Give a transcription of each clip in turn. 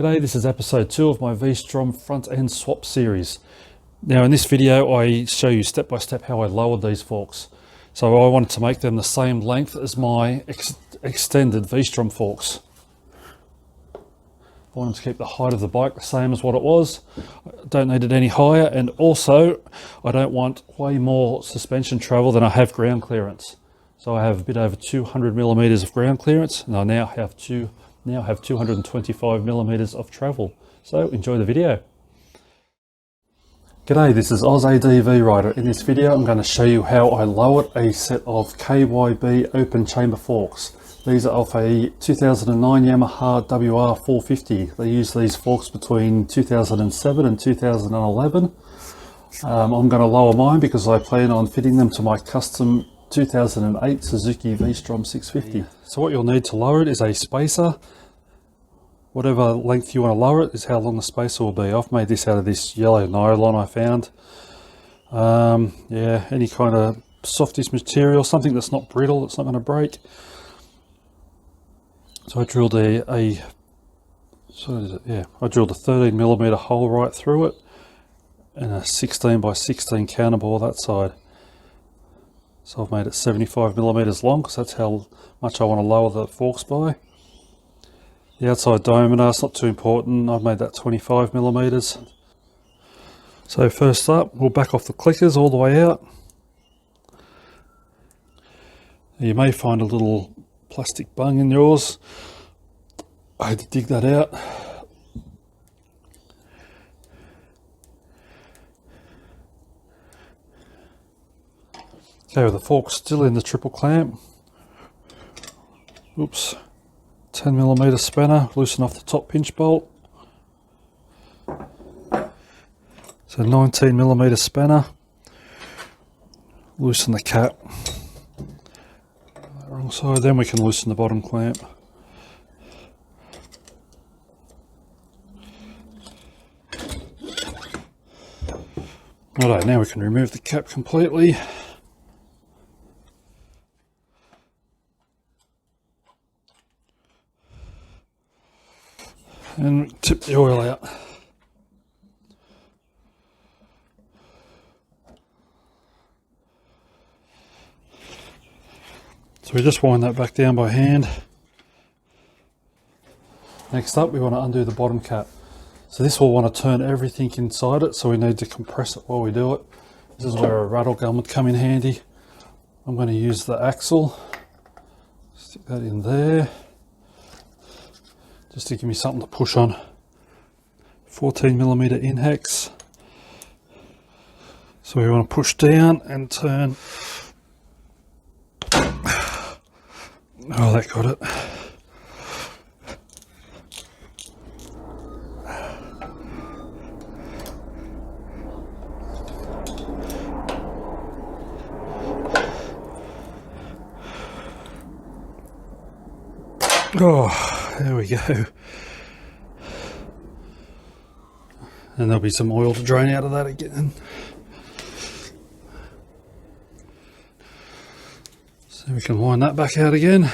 G'day, this is episode 2 of my V-Strom front end swap series. Now in this video I show you step by step how I lowered these forks. So I wanted to make them the same length as my extended V-Strom forks. I wanted to keep the height of the bike the same as what it was. I don't need it any higher, and also I don't want way more suspension travel than I have ground clearance. So I have a bit over 200 millimeters of ground clearance, and I now have 225 millimeters of travel. So enjoy the video. G'day, this is Oz ADV Rider. In this video I'm going to show you how I lowered a set of KYB open chamber forks. These are off a 2009 Yamaha WR450. They used these forks between 2007 and 2011. I'm going to lower mine because I plan on fitting them to my custom 2008 Suzuki V-Strom 650. So what you'll need to lower it is a spacer. Whatever length you want to lower it is how long the spacer will be. I've made this out of this yellow nylon I found. Yeah, any kind of softish material, something that's not brittle, that's not going to break. So I drilled I drilled a 13 millimeter hole right through it, and a 16 by 16 counterbore that side. So I've made it 75 millimeters long because that's how much I want to lower the forks by. The outside diameter, it's not too important. I've made that 25 millimeters. So first up, we'll back off the clickers all the way out. You may find a little plastic bung in yours. I had to dig that out. Okay, with the fork still in the triple clamp. Oops. 10 millimeter spanner, loosen off the top pinch bolt. So 19 millimeter spanner, loosen the cap. Wrong side, then we can loosen the bottom clamp. Alright, now we can remove the cap completely. And tip the oil out. So we just wind that back down by hand. Next up, we want to undo the bottom cap. So this will want to turn everything inside it, so we need to compress it while we do it. This is where a rattle gun would come in handy. I'm going to use the axle. Stick that in there, just to give me something to push on. 14 millimeter in hex. So we want to push down and turn. Oh, that got it. Oh, there we go. And there'll be some oil to drain out of that again. So we can wind that back out again.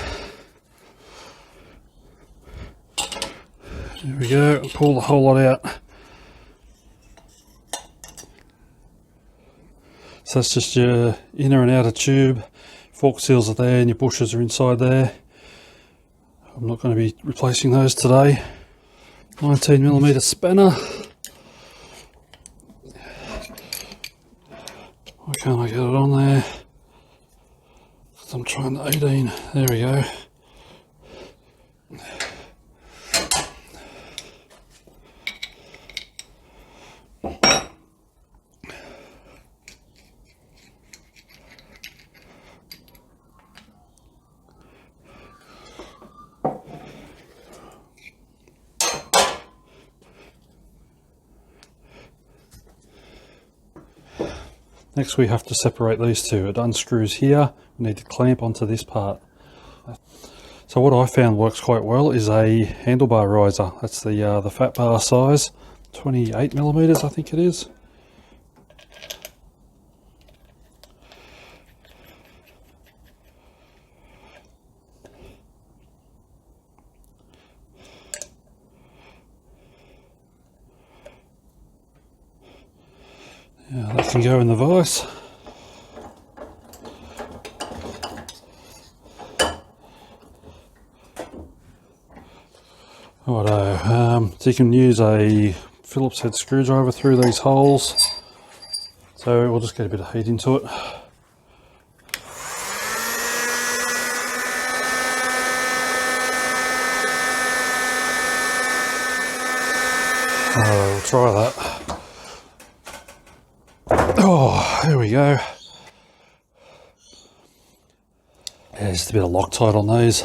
There we go, pull the whole lot out. So that's just your inner and outer tube. Fork seals are there and your bushers are inside there. I'm not going to be replacing those today. 19 millimeter spanner. Why can't I get it on there? Because I'm trying the 18. There we go. Next we have to separate these two. It unscrews here. We need to clamp onto this part. So what I found works quite well is a handlebar riser. That's the fat bar size, 28 millimeters I think it is. that can go in the vise. Righto, so you can use a Phillips head screwdriver through these holes. So we'll just get a bit of heat into it. We'll try that. Oh, there we go. Yeah, just a bit of Loctite on these.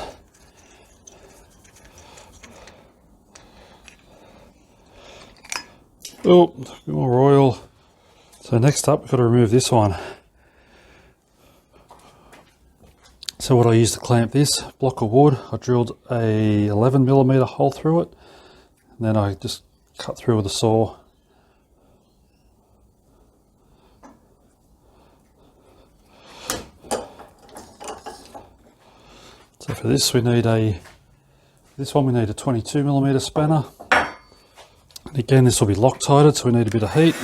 Oh, a bit more oil. So next up, we've got to remove this one. So what I used to clamp this block of wood, I drilled a 11mm hole through it, and then I just cut through with a saw. So for this we need a 22mm spanner. And again, this will be Loctited, so we need a bit of heat.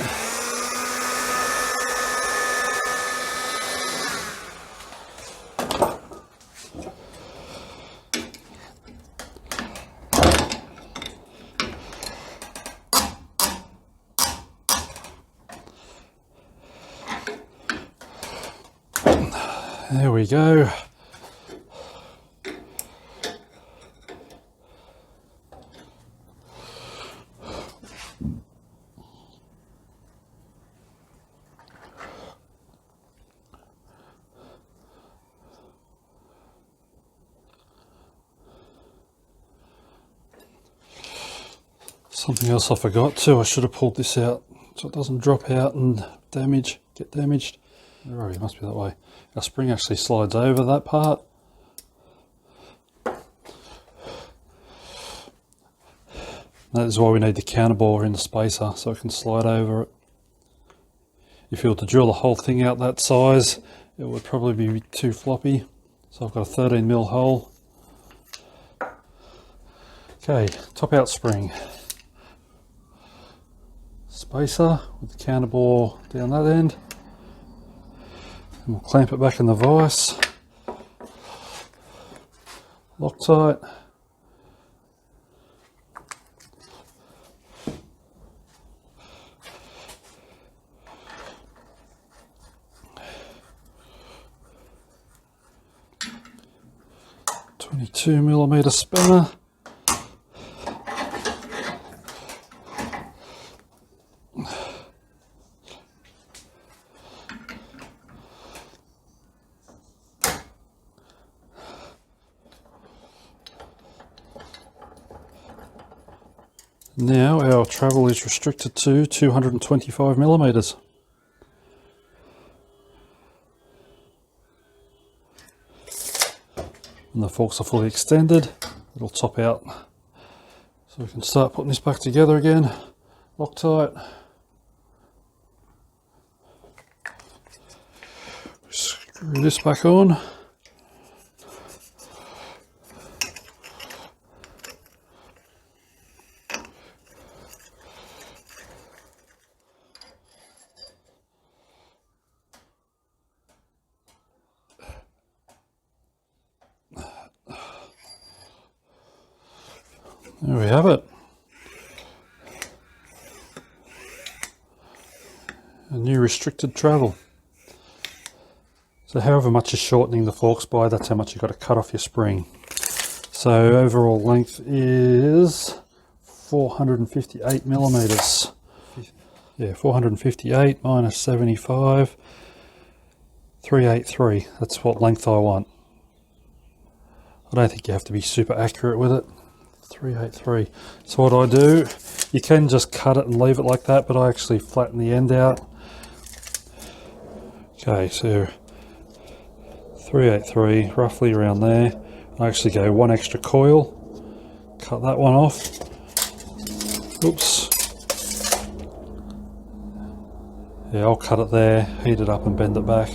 There we go. Something else I forgot too, I should have pulled this out so it doesn't drop out and get damaged. Oh, it must be that way. Our spring actually slides over that part. That is why we need the counterbore in the spacer, so it can slide over it. If you were to drill the whole thing out that size, it would probably be too floppy. So I've got a 13mm hole. Okay, top out spring. Spacer with the counterbore down that end. And we'll clamp it back in the vise. Loctite. .22mm spanner. Now our travel is restricted to 225mm. And the forks are fully extended, it'll top out. So we can start putting this back together again. Loctite. Screw this back on. There we have it. A new restricted travel. So however much is shortening the forks by, that's how much you've got to cut off your spring. So overall length is 458mm. Yeah, 458 minus 75, 383. That's what length I want. I don't think you have to be super accurate with it. 383. So what I do, you can just cut it and leave it like that, but I actually flatten the end out. Okay, so 383, roughly around there. I actually go one extra coil, cut that one off. Oops. Yeah, I'll cut it there, heat it up and bend it back.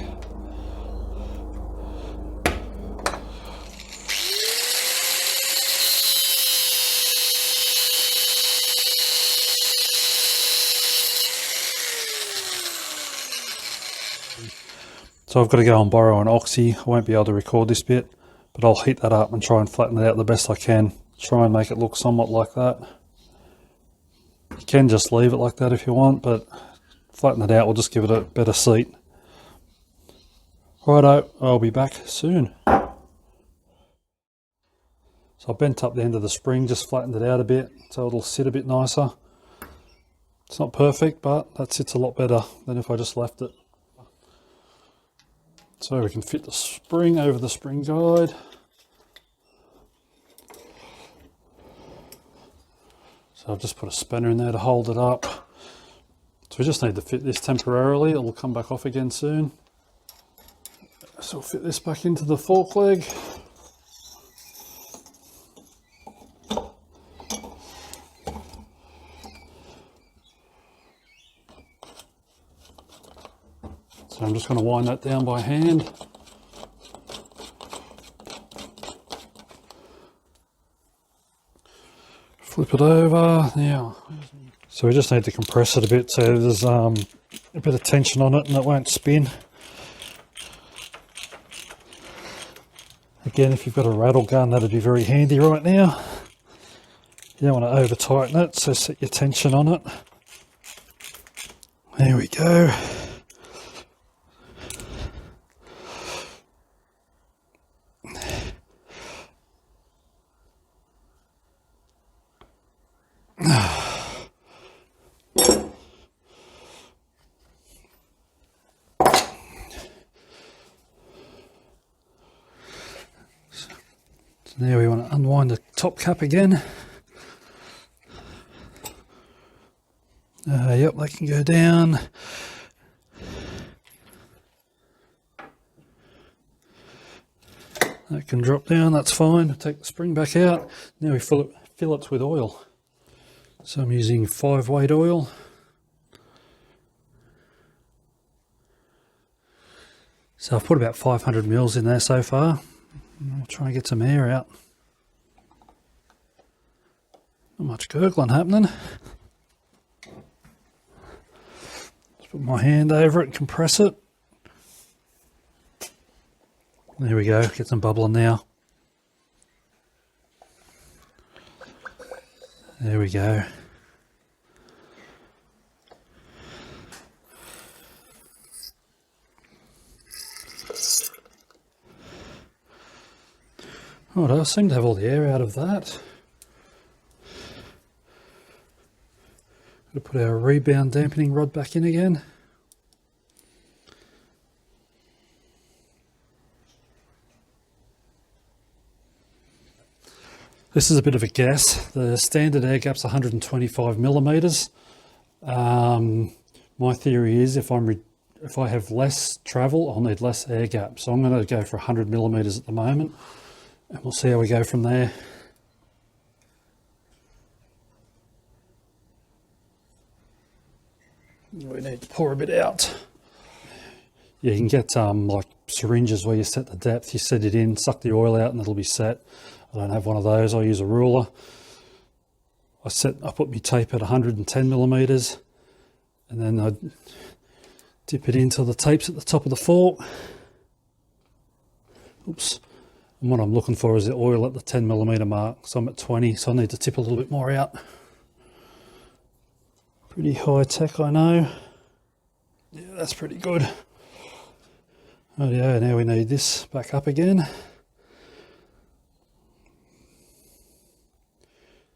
So I've got to go and borrow an oxy. I won't be able to record this bit, but I'll heat that up and try and flatten it out the best I can. Try and make it look somewhat like that. You can just leave it like that if you want, but flatten it out will just give it a better seat. Righto, I'll be back soon. So I bent up the end of the spring, just flattened it out a bit so it'll sit a bit nicer. It's not perfect, but that sits a lot better than if I just left it. So we can fit the spring over the spring guide. So I've just put a spanner in there to hold it up. So we just need to fit this temporarily. It will come back off again soon. So we'll fit this back into the fork leg. So I'm just going to wind that down by hand. Flip it over now. So we just need to compress it a bit so there's a bit of tension on it and it won't spin. Again, if you've got a rattle gun, that'd be very handy right now. You don't want to over tighten it, so set your tension on it. There we go. Now we want to unwind the top cap again. Yep, they can go down. That can drop down, that's fine. Take the spring back out. Now we fill it with oil. So I'm using 5-weight oil. So I've put about 500 mils in there so far. I'll try and get some air out. Not much gurgling happening. Just put my hand over it and compress it. There we go, get some bubbling now. There we go. Right, I seem to have all the air out of that. Got to put our rebound dampening rod back in again. This is a bit of a guess. The standard air gap's 125 millimeters. My theory is if I have less travel, I'll need less air gap. So I'm going to go for 100 millimeters at the moment. And we'll see how we go from there. We need to pour a bit out. Yeah, you can get like syringes where you set the depth, you set it in, suck the oil out and it'll be set. I don't have one of those, I use a ruler. I put my tape at 110 millimeters and then I dip it into the tapes at the top of the fork. Oops. And what I'm looking for is the oil at the 10 millimeter mark. So I'm at 20, so I need to tip a little bit more out. Pretty high tech, I know. Yeah, that's pretty good. Oh yeah, now we need this back up again.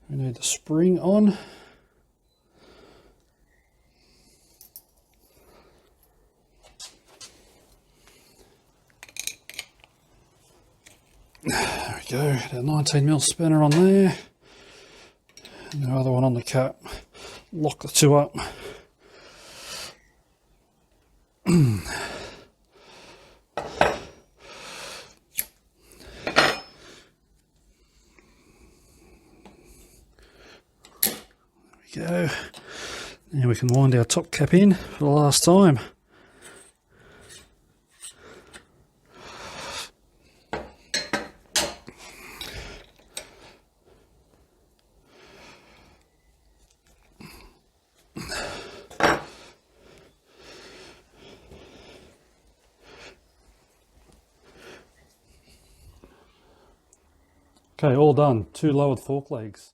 We need the spring on. There we go, got our 19mm spanner on there. And the other one on the cap. Lock the two up. There we go. Now we can wind our top cap in for the last time. Okay, all done. 2 lowered fork legs.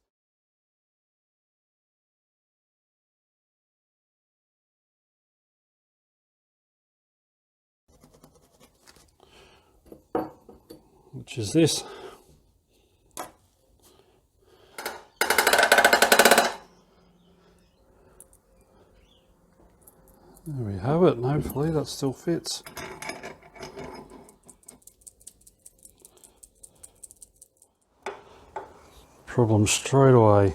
Which is this. There we have it, and hopefully that still fits. Problem straight away.